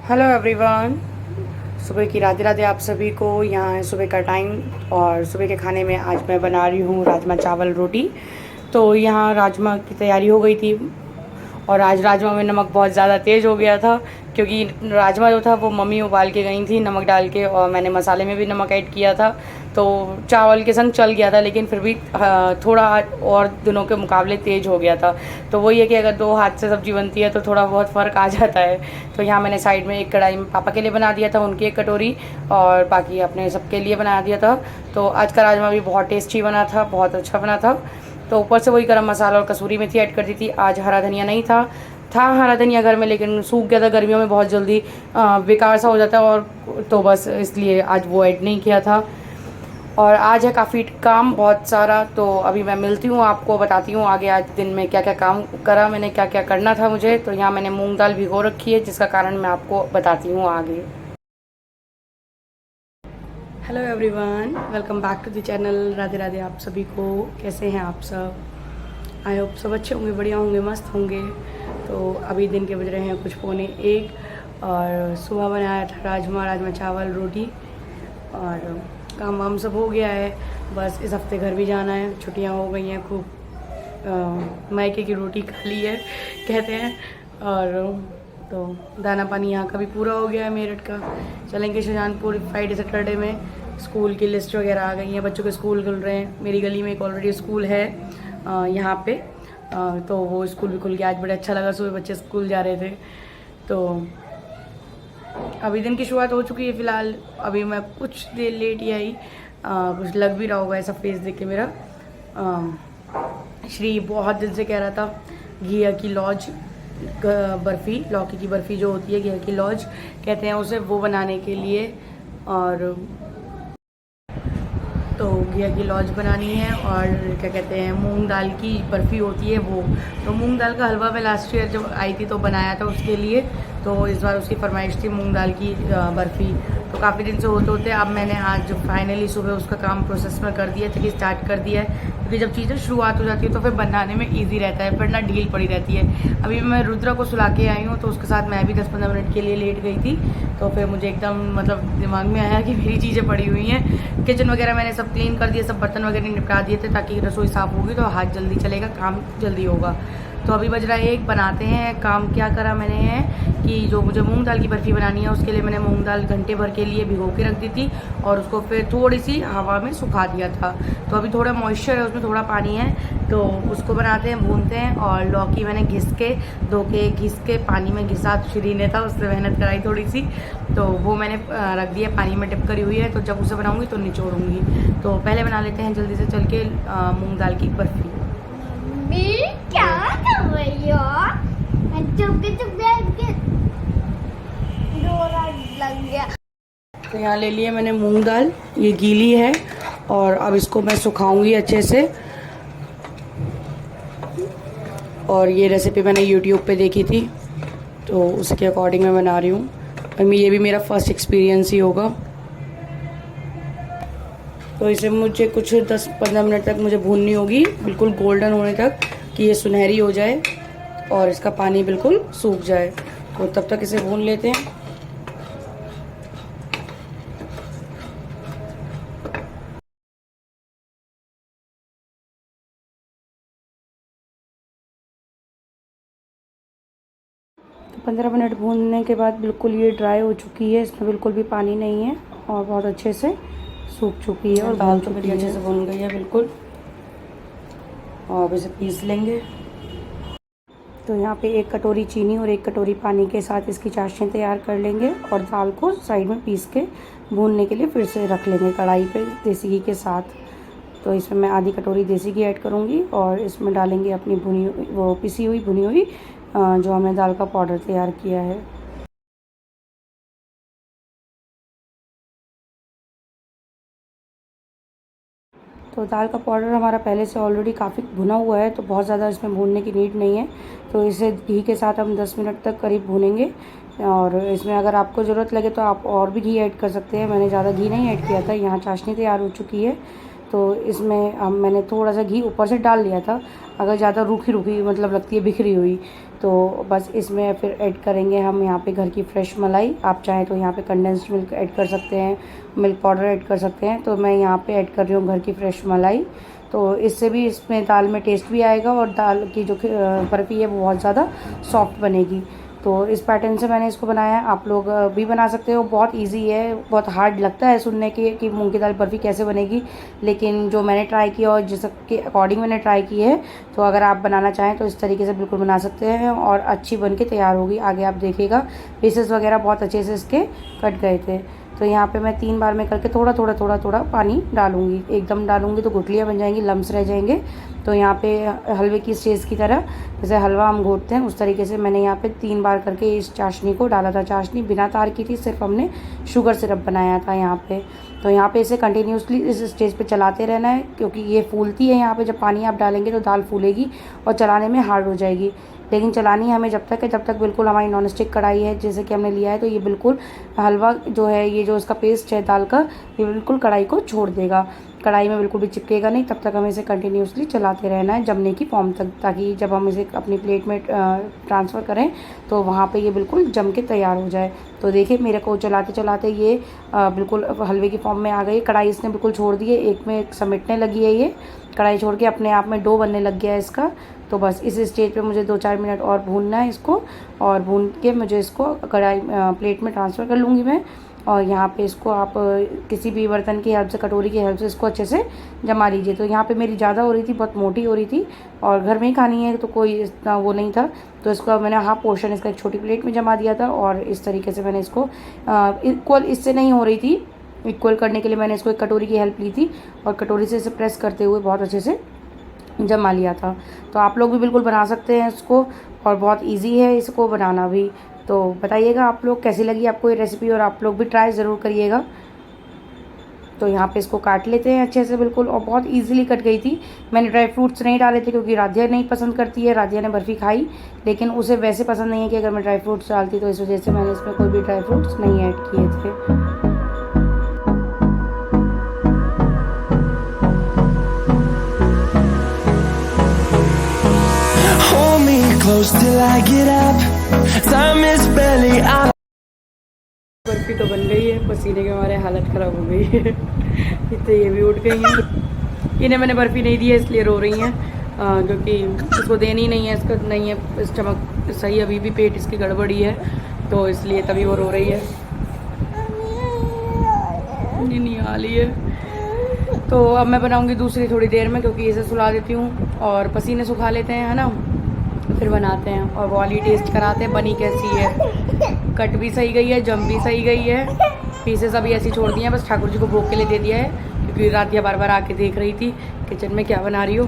Hello everyone. सुबह की राधे राधे आप सभी को। यहाँ है सुबह का टाइम और सुबह के खाने में आज मैं बना रही हूँ राजमा चावल रोटी। तो यहाँ राजमा की तैयारी हो गई थी और आज राजमा में नमक बहुत ज़्यादा तेज़ हो गया था, क्योंकि राजमा जो था वो मम्मी उबाल के गई थी नमक डाल के, और मैंने मसाले में भी नमक ऐड किया था तो चावल के संग चल गया था, लेकिन फिर भी थोड़ा और दिनों के मुकाबले तेज़ हो गया था। तो वही है कि अगर दो हाथ से सब्ज़ी बनती है तो थोड़ा बहुत फ़र्क आ जाता है। तो यहाँ मैंने साइड में एक कढ़ाई में पापा के लिए बना दिया था, उनकी एक कटोरी, और बाकी अपने सबके लिए बना दिया था। तो आज का राजमा भी बहुत टेस्टी बना था, बहुत अच्छा बना था। तो ऊपर से वही गरम मसाला और कसूरी मेथी ऐड कर दी थी। आज हरा धनिया नहीं था हरा धनिया घर में, लेकिन सूख गया था, गर्मियों में बहुत जल्दी बेकार सा हो जाता है, और तो बस इसलिए आज वो ऐड नहीं किया था। और आज है काफ़ी काम बहुत सारा, तो अभी मैं मिलती हूँ आपको, बताती हूँ आगे आज दिन में क्या क्या काम करा मैंने, क्या क्या करना था मुझे। तो यहाँ मैंने मूंग दाल भिगो रखी है, जिसका कारण मैं आपको बताती हूँ आगे। Hello everyone, welcome back to the channel. Radhe Radhe आप सभी को। कैसे हैं आप सब? आई होप सब अच्छे होंगे, बढ़िया होंगे, मस्त होंगे। तो अभी दिन के बज रहे हैं कुछ पौने 1 और सुबह बनाया था राजमा चावल रोटी, और काम वाम सब हो गया है। बस इस हफ्ते घर भी जाना है, छुट्टियां हो गई हैं खूब, मायके की रोटी खा ली है कहते हैं। और तो दाना पानी यहाँ का भी पूरा हो गया है मेरठ का। चलेंगे शाहजहानपुर फ्राइडे सैटरडे में। स्कूल की लिस्ट वगैरह आ गई हैं, बच्चों के स्कूल खुल रहे हैं। मेरी गली में एक ऑलरेडी स्कूल है यहाँ पे, तो वो स्कूल भी खुल गया आज। बड़ा अच्छा लगा, सुबह बच्चे स्कूल जा रहे थे। तो अभी दिन की शुरुआत हो चुकी है फ़िलहाल। अभी मैं कुछ देर लेट ही आई, कुछ लग भी रहा होगा ऐसा फेस देख के मेरा। श्री बहुत दिन से कह रहा था घिया की लॉज बर्फ़ी, लौकी की बर्फ़ी जो होती है, घिया की लॉज कहते हैं उसे, वो बनाने के लिए। और तो घिया की लॉज बनानी है, और क्या कहते हैं मूंग दाल की बर्फ़ी होती है वो। तो मूंग दाल का हलवा मैं लास्ट ईयर जब आई थी तो बनाया था उसके लिए, तो इस बार उसकी फरमाइश थी मूंग दाल की बर्फ़ी। तो काफ़ी दिन से होते होते अब मैंने आज फाइनली सुबह उसका काम प्रोसेस में कर दिया था कि स्टार्ट कर दिया है, क्योंकि जब चीज़ें शुरुआत हो जाती है तो फिर बनाने में ईजी रहता है, फिर ना ढील पड़ी रहती है। अभी मैं रुद्रा को सुला के आई हूँ, तो उसके साथ मैं भी 10-15 मिनट के लिए लेट गई थी। तो फिर मुझे एकदम मतलब दिमाग में आया कि मेरी चीज़ें पड़ी हुई हैं। किचन वगैरह मैंने सब क्लीन कर दिया, सब बर्तन वगैरह निपटा दिए थे, ताकि रसोई साफ़ होगी तो हाथ जल्दी चलेगा, काम जल्दी होगा। तो अभी बज रहा है 1, बनाते हैं। काम क्या करा मैंने है कि जो मुझे मूंग दाल की बर्फ़ी बनानी है उसके लिए मैंने मूंग दाल घंटे भर के लिए भिगो के रख दी थी, और उसको फिर थोड़ी सी हवा में सुखा दिया था। तो अभी थोड़ा मॉइस्चर है उसमें, थोड़ा पानी है, तो उसको बनाते हैं, भूनते हैं। और लौकी मैंने घिस के पानी में घिसा, श्री ने था उससे मेहनत कराई थोड़ी सी, तो वो मैंने रख दिया, पानी में डिप करी हुई है। तो जब उसे बनाऊँगी तो निचोड़ूँगी। तो पहले बना लेते हैं जल्दी से चल के मूँग दाल की बर्फ़ी। क्या कर रही हो? चुपके लग गया। तो यहाँ ले लिए मैंने मूंग दाल, ये गीली है, और अब इसको मैं सुखाऊंगी अच्छे से। और ये रेसिपी मैंने यूट्यूब पे देखी थी, तो उसके अकॉर्डिंग मैं बना रही हूँ। और ये भी मेरा फर्स्ट एक्सपीरियंस ही होगा। तो इसे मुझे कुछ 10-15 मिनट तक मुझे भूननी होगी, बिल्कुल गोल्डन होने तक, कि ये सुनहरी हो जाए और इसका पानी बिल्कुल सूख जाए। तो तब तक इसे भून लेते हैं। तो 15 मिनट भूनने के बाद बिल्कुल ये ड्राई हो चुकी है, इसमें बिल्कुल भी पानी नहीं है, और बहुत अच्छे से सूख चुकी है। और दाल तो मेरी अच्छे से भून गई है बिल्कुल। और अब इसे पीस लेंगे। तो यहाँ पे 1 कटोरी चीनी और 1 कटोरी पानी के साथ इसकी चाशनी तैयार कर लेंगे, और दाल को साइड में पीस के भूनने के लिए फिर से रख लेंगे कढ़ाई पे देसी घी के साथ। तो इसमें मैं आधी कटोरी देसी घी ऐड करूँगी, और इसमें डालेंगे अपनी पिसी हुई भुनी हुई जो हमने दाल का पाउडर तैयार किया है। तो दाल का पाउडर हमारा पहले से ऑलरेडी काफ़ी भुना हुआ है, तो बहुत ज़्यादा इसमें भूनने की नीड नहीं है। तो इसे घी के साथ हम 10 मिनट तक करीब भूनेंगे। और इसमें अगर आपको ज़रूरत लगे तो आप और भी घी ऐड कर सकते हैं। मैंने ज़्यादा घी नहीं ऐड किया था। यहाँ चाशनी तैयार हो चुकी है, तो इसमें मैंने थोड़ा सा घी ऊपर से डाल लिया था। अगर ज़्यादा रूखी रूखी मतलब लगती है बिखरी हुई, तो बस इसमें फिर ऐड करेंगे हम यहाँ पे घर की फ्रेश मलाई। आप चाहें तो यहाँ पे कंडेंस्ड मिल्क ऐड कर सकते हैं, मिल्क पाउडर ऐड कर सकते हैं। तो मैं यहाँ पे ऐड कर रही हूँ घर की फ्रेश मलाई। तो इससे भी इसमें दाल में टेस्ट भी आएगा और दाल की जो बर्फ़ी है वो बहुत ज़्यादा सॉफ्ट बनेगी। तो इस पैटर्न से मैंने इसको बनाया है, आप लोग भी बना सकते हो। बहुत इजी है, बहुत हार्ड लगता है सुनने के कि मूंग की दाल बर्फ़ी कैसे बनेगी, लेकिन जो मैंने ट्राई किया और जिसके अकॉर्डिंग मैंने ट्राई की है, तो अगर आप बनाना चाहें तो इस तरीके से बिल्कुल बना सकते हैं और अच्छी बन के तैयार होगी। आगे आप देखिएगा पीसेस वगैरह बहुत अच्छे से इसके कट गए थे। तो यहाँ पे मैं 3 बार में करके थोड़ा थोड़ा पानी डालूंगी, एकदम डालूंगी तो गुठलियाँ बन जाएंगी, लम्स रह जाएंगे। तो यहाँ पे हलवे की स्टेज की तरह जैसे हलवा हम घोटते हैं उस तरीके से मैंने यहाँ पे 3 बार करके इस चाशनी को डाला था। चाशनी बिना तार की थी, सिर्फ हमने शुगर सिरप बनाया था यहाँ पे। तो यहाँ पे इसे कंटिन्यूसली इस स्टेज पे चलाते रहना है, क्योंकि ये फूलती है। यहाँ पे जब पानी आप डालेंगे तो दाल फूलेगी और चलाने में हार्ड हो जाएगी। लेकिन चलानी हमें जब तक है जब तक बिल्कुल हमारी नॉन स्टिक कढ़ाई है जैसे कि हमने लिया है, तो ये बिल्कुल हलवा जो है, ये जो इसका पेस्ट है दाल का, ये बिल्कुल कढ़ाई को छोड़ देगा, कढ़ाई में बिल्कुल भी चिपकेगा नहीं। तब तक हमें इसे कंटिन्यूसली चलाते रहना है जमने की फॉर्म तक, ताकि जब हम इसे अपनी प्लेट में ट्रांसफ़र करें तो वहाँ पे ये बिल्कुल जम के तैयार हो जाए। तो देखिए मेरे को चलाते चलाते ये बिल्कुल हलवे की फॉर्म में आ गई। कढ़ाई इसने बिल्कुल छोड़ दी है, एक में समेटने लगी है, ये कढ़ाई छोड़ के अपने आप में डो बनने लग गया है इसका। तो बस इस स्टेज पे मुझे 2-4 मिनट और भूनना है इसको, और भून के मुझे इसको कढ़ाई प्लेट में ट्रांसफ़र कर लूँगी मैं। और यहाँ पे इसको आप किसी भी बर्तन की हेल्प से, कटोरी की हेल्प से इसको अच्छे से जमा लीजिए। तो यहाँ पे मेरी ज़्यादा हो रही थी, बहुत मोटी हो रही थी, और घर में ही खानी है तो कोई इतना वो नहीं था। तो इसको मैंने हाफ पोर्शन इसका एक छोटी प्लेट में जमा दिया था, और इस तरीके से मैंने इसको इक्वल इससे नहीं हो रही थी, इक्वल करने के लिए मैंने इसको एक कटोरी की हेल्प ली थी, और कटोरी से इसे प्रेस करते हुए बहुत अच्छे से जमा लिया था। तो आप लोग भी बिल्कुल बना सकते हैं इसको, और बहुत इजी है इसको बनाना भी। तो बताइएगा आप लोग कैसी लगी आपको ये रेसिपी, और आप लोग भी ट्राई ज़रूर करिएगा। तो यहाँ पे इसको काट लेते हैं अच्छे से बिल्कुल, और बहुत इजीली कट गई थी। मैंने ड्राई फ्रूट्स नहीं डाले थे क्योंकि राधिया नहीं पसंद करती है, राधिया ने बर्फ़ी खाई लेकिन उसे वैसे पसंद नहीं है कि अगर मैं ड्राई फ्रूट्स डालती, तो इस वजह से मैंने इसमें कोई भी ड्राई फ्रूट्स नहीं ऐड किए थे। Close till I get up. Time is barely up. Barfi तो बन गई है, पसीने के हमारे हालत ख़राब हो गई है। इतने ये भी उठ गई हैं। इन्हें मैंने बर्फ़ी नहीं दी है इसलिए रो रही हैं, क्योंकि इसको देनी नहीं है, इसका नहीं है स्टमक सही, अभी भी पेट इसकी गड़बड़ी है, तो इसलिए तभी वो रो रही है। नहीं आ रही है। तो अब मैं बनाऊँगी दूसरी थोड़ी देर में, क्योंकि इसे सुला देती हूँ और पसीने सुखा लेते हैं, है ना, फिर बनाते हैं और वो वाली टेस्ट कराते हैं बनी कैसी है। कट भी सही गई है, जम भी सही गई है, पीसेस अभी ऐसी छोड़ दिए हैं, बस ठाकुर जी को भोग के लिए दे दिया है, क्योंकि राधिया बार बार आके देख रही थी किचन में क्या बना रही हो।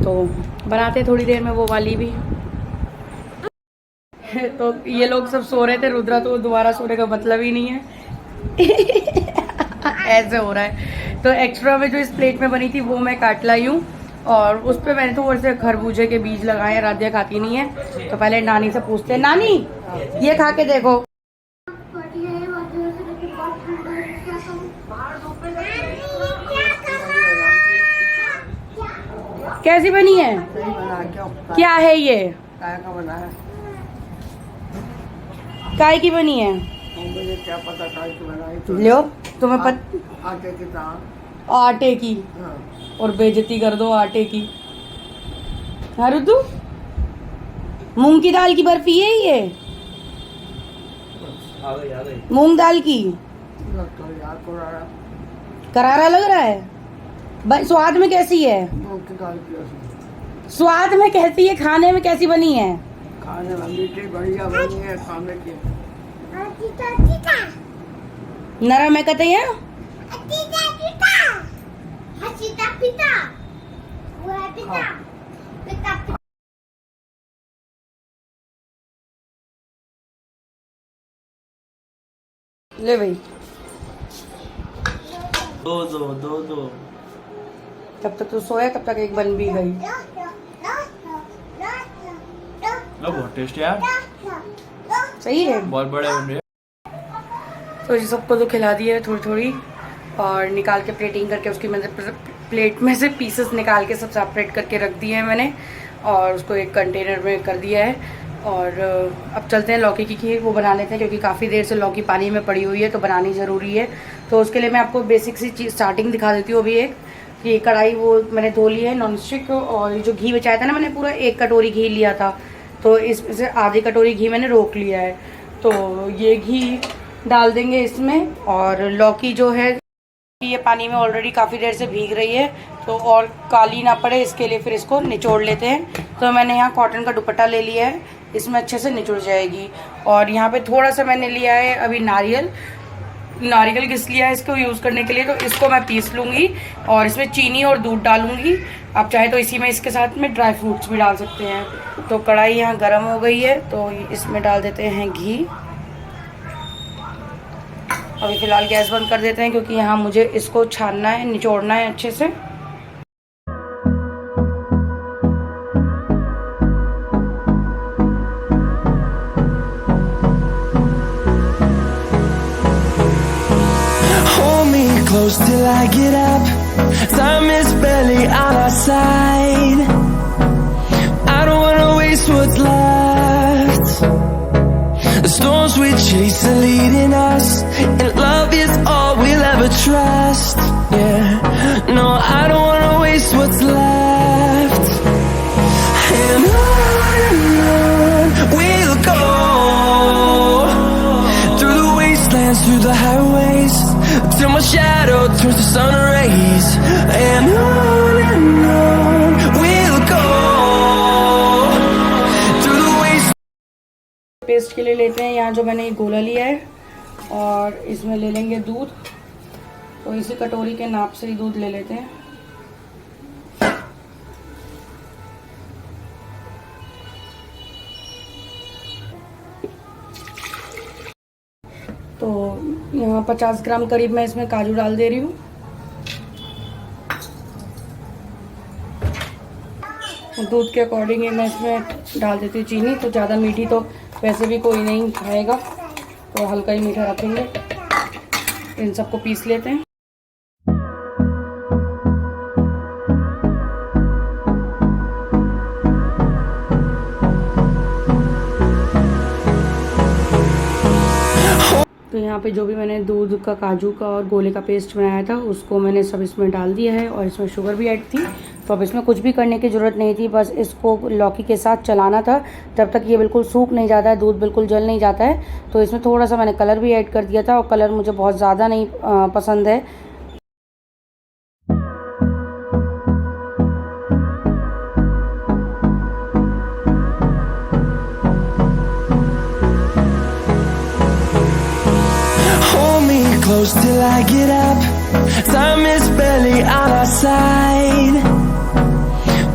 तो बनाते हैं थोड़ी देर में वो वाली भी। तो ये लोग सब सो रहे थे, रुद्रा तो दोबारा सोने का मतलब ही नहीं है। ऐसे हो रहा है। तो एक्स्ट्रा में जो इस प्लेट में बनी थी वो मैं काट लाई हूँ, और उस पर मैंने थोड़े से खरबूजे के बीज लगाए हैं, राधिया खाती नहीं है। तो पहले नानी से पूछते हैं, नानी ये खा के देखो। कैसी बनी है? क्या है ये? काय की बनी है? मुझे क्या पता काय की बनाई तो। लो तुम्हें आटे की दाल। आटे की? हाँ। और बेइज्जती कर दो आटे की। हाँ रुद्दू, मूंग की दाल की बर्फी है ये? मूंग दाल की? तो यार करारा लग रहा है भाई। स्वाद में कैसी है? मूंग की दाल की स्वाद में कैसी है, खाने में कैसी बनी है? खाने में मीठी बढ़िया बनी है, खाने की नरम है कहते हैं। ले भाई, दो। तब तक तो सोया, तब तक एक बन भी गई। बहुत टेस्टी यार, सही है, बहुत बड़े बन रहे हैं। तो जी सबको तो खिला दिया है थोड़ी थोड़ी, और निकाल के प्लेटिंग करके उसकी मैंने प्लेट में से पीसेस निकाल के सब सेपरेट करके रख दिए हैं मैंने, और उसको एक कंटेनर में कर दिया है। और अब चलते हैं लौकी की खीर वो बना लेते हैं, क्योंकि काफ़ी देर से लौकी पानी में पड़ी हुई है तो बनानी ज़रूरी है। तो उसके लिए मैं आपको बेसिक सी चीज़ स्टार्टिंग दिखा देती हूँ। अभी एक ये कढ़ाई वो मैंने धो ली है नॉन स्टिक, और जो घी बचाया था ना, मैंने पूरा 1 कटोरी घी लिया था, तो इसमें से आधी कटोरी घी मैंने रोक लिया है। तो ये घी डाल देंगे इसमें, और लौकी जो है ये पानी में ऑलरेडी काफ़ी देर से भीग रही है, तो और काली ना पड़े इसके लिए फिर इसको निचोड़ लेते हैं। तो मैंने यहाँ कॉटन का दुपट्टा ले लिया है, इसमें अच्छे से निचुड़ जाएगी। और यहाँ पे थोड़ा सा मैंने लिया है अभी नारियल घिस लिया है इसको यूज़ करने के लिए, तो इसको मैं पीस लूँगी और इसमें चीनी और दूध डालूँगी। आप चाहे तो इसी में इसके साथ में ड्राई फ्रूट्स भी डाल सकते हैं। तो कढ़ाई यहाँ गर्म हो गई है, तो इसमें डाल देते हैं घी। अभी फ़िलहाल गैस बंद कर देते हैं, क्योंकि यहाँ मुझे इसको छानना है, निचोड़ना है अच्छे से। Close till I get up. Time is barely on our side. I don't wanna waste what's left. The storms we chase are leading us, and love is all we'll ever trust. Yeah, no, I don't wanna waste what's left. And on we'll go, through the wastelands, through the highways, till my shadow turns to sun rays. And on we'll go, through the waste. Paste के लिए लेते हैं यहाँ जो मैंने ये गोला लिया है, और इसमें ले लेंगे दूध। तो इसी कटोरी के नाप से ही दूध ले लेते हैं। तो यहाँ 50 ग्राम करीब मैं इसमें काजू डाल दे रही हूँ। दूध के अकॉर्डिंग मैं इसमें डाल देती हूँ चीनी। तो ज़्यादा मीठी तो वैसे भी कोई नहीं खाएगा, तो हल्का ही मीठा रखेंगे। इन सबको पीस लेते हैं। तो यहाँ पे जो भी मैंने दूध का, काजू का और गोले का पेस्ट बनाया था, उसको मैंने सब इसमें डाल दिया है, और इसमें शुगर भी ऐड थी। तो अब इसमें कुछ भी करने की ज़रूरत नहीं थी, बस इसको लौकी के साथ चलाना था जब तक ये बिल्कुल सूख नहीं जाता है, दूध बिल्कुल जल नहीं जाता है। तो इसमें थोड़ा सा मैंने कलर भी ऐड कर दिया था, और कलर मुझे बहुत ज़्यादा नहीं पसंद है। Close till I get up. Time is barely on our side.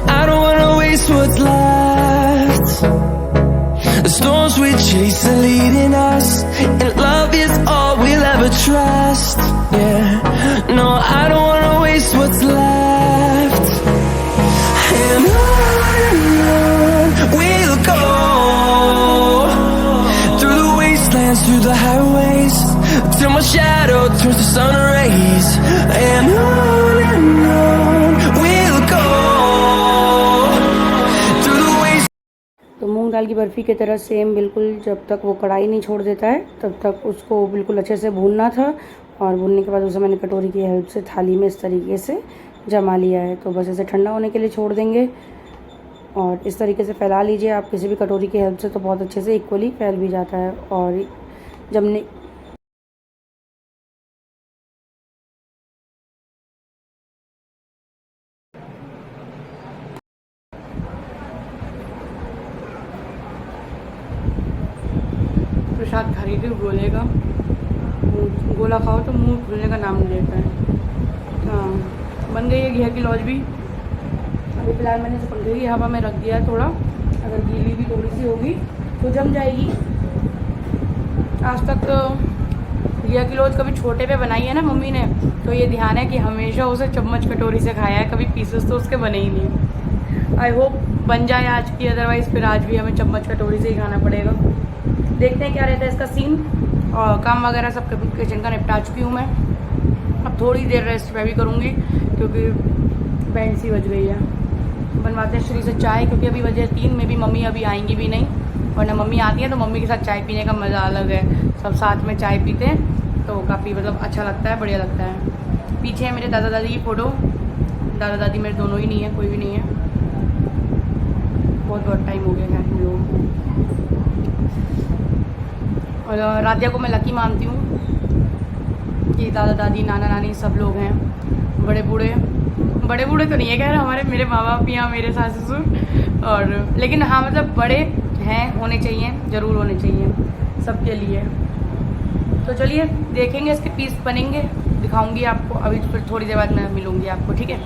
I don't wanna waste what's left. The storms we chase are leading us, and love is all we'll ever trust. Yeah, no, I don't wanna waste what's left. And on we'll go, through the wastelands, through the highways, till my shadow turns to sun rays. And on we'll go, through the waste. तो मूंग दाल की बर्फ़ी की तरह same बिल्कुल जब तक वो कढ़ाई नहीं छोड़ देता है तब तक उसको बिल्कुल अच्छे से भूनना था। और भूनने के बाद उसे मैंने कटोरी की हेल्प से थाली में इस तरीके से जमा लिया है। तो बस इसे ठंडा होने के लिए छोड़ देंगे, और इस तरीके से फैला लीजिए आप किसी भी कटोरी की हेल्प से, तो बहुत अच्छे से इक्वली फैल भी जाता है। और जब प्रसाद खा रही थी गोले का, गोला खाओ तो मुंह खुलने का नाम नहीं लेता है। हाँ, बन गई है घिया की लौज भी। अभी फिलहाल मैंने इसे पंखे की हवा में रख दिया है थोड़ा, अगर गीली भी थोड़ी सी होगी तो जम जाएगी। आज तक तो घिया की लौज कभी छोटे पे बनाई है ना मम्मी ने, तो ये ध्यान है कि हमेशा उसे चम्मच कटोरी से खाया है, कभी पीसेस तो उसके बने ही नहीं। आई होप बन जाए आज की, अदरवाइज़ फिर आज भी हमें चम्मच कटोरी से ही खाना पड़ेगा। देखते हैं क्या रहता है इसका सीन। और काम वगैरह सब किचन का निपटा चुकी हूँ मैं। अब थोड़ी देर रेस्ट मैं भी करूँगी, क्योंकि बैंड सी बज गई है। बनवाते हैं श्री से चाय, क्योंकि अभी बजे 3 में भी मम्मी अभी आएंगी भी नहीं, वरना मम्मी आती है तो मम्मी के साथ चाय पीने का मज़ा अलग है। सब साथ में चाय पीते हैं तो काफ़ी मतलब अच्छा लगता है, बढ़िया लगता है। पीछे है मेरे दादा दादी की फ़ोटो। दादा दादी मेरे दोनों ही नहीं है, कोई भी नहीं है। बहुत बहुत टाइम हो गया है हम लोगों को। और राधिया को मैं लकी मानती हूँ कि दादा दादी नाना नानी सब लोग हैं। बड़े बूढ़े तो नहीं है खैर, हमारे मेरे माँ बाप या मेरे सास ससुर, और लेकिन हाँ मतलब बड़े हैं, होने चाहिए, ज़रूर होने चाहिए सबके लिए। तो चलिए देखेंगे इसके पीस बनेंगे, दिखाऊंगी आपको। अभी फिर थोड़ी देर बाद मैं मिलूंगी आपको, ठीक है।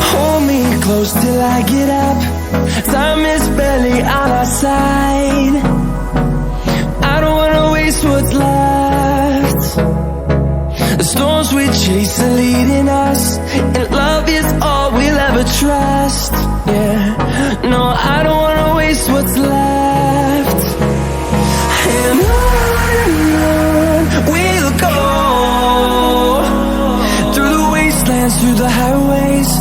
Hold me close till I get up. Time is barely on our side. I don't wanna waste what's left. The storms we chase are leading us, and love is all we'll ever trust. Yeah, no, I don't wanna waste what's left. And on we'll go, through the wastelands, through the highways,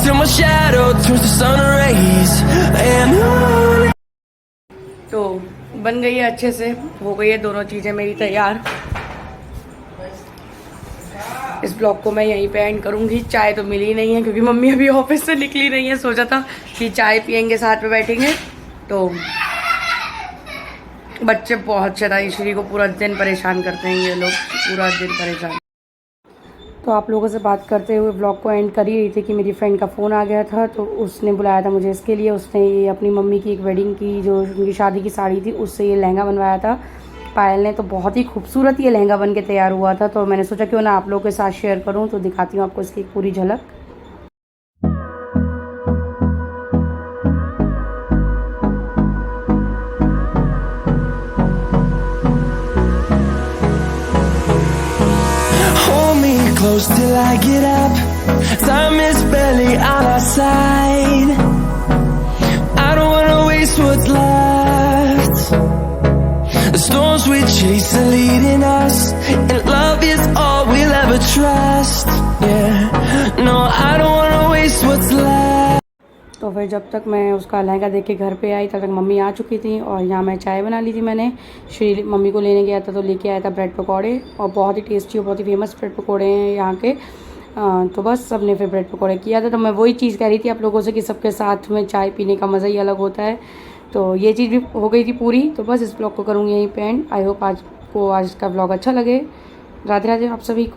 till my shadow turns to sun rays. And on. तो बन गई है अच्छे से, हो गई है दोनों चीज़ें मेरी तैयार। इस ब्लॉग को मैं यहीं पे एंड करूँगी। चाय तो मिली नहीं है क्योंकि मम्मी अभी ऑफिस से निकली नहीं है। सोचा था कि चाय पियेंगे, साथ में बैठेंगे। तो बच्चे बहुत शरारती, श्री को पूरा दिन परेशान करते हैं ये लोग, पूरा दिन परेशान। तो आप लोगों से बात करते हुए ब्लॉग को एंड कर ही रही थी कि मेरी फ्रेंड का फ़ोन आ गया था, तो उसने बुलाया था मुझे इसके लिए। उसने ये अपनी मम्मी की एक वेडिंग की, जो उनकी शादी की साड़ी थी, उससे ये लहंगा बनवाया था पायल ने। तो बहुत ही खूबसूरत ये लहंगा बन के तैयार हुआ था। तो मैंने सोचा क्यों ना आप लोगों के साथ शेयर करूँ, तो दिखाती हूँ आपको इसकी एक पूरी झलक। Hold me close till I get up. Time is barely on our side. I don't wanna waste what's left. The storms we chase are leading us, and love is all we'll ever trust. Yeah, no, I don't wanna waste what's left. तो फिर जब तक मैं उसका लहंगा देख के घर पे आई, तब तक मम्मी आ चुकी थी और यहाँ मैं चाय बना ली थी। मैंने श्री मम्मी को लेने गया था तो लेके आया था ब्रेड पकौड़े, और बहुत ही टेस्टी और बहुत ही फेमस ब्रेड पकौड़े हैं यहाँ के। तो बस सबने फिर ब्रेड पकौड़े किया था। तो मैं वही चीज़ कह रही थी आप लोगों से कि सबके साथ में चाय पीने का मज़ा ही अलग होता है। तो ये चीज़ भी हो गई थी पूरी। तो बस इस ब्लॉग को करूँगी यहीं पे एंड। आई होप आपको आज का ब्लॉग अच्छा लगे। राधे राधे आप सभी को।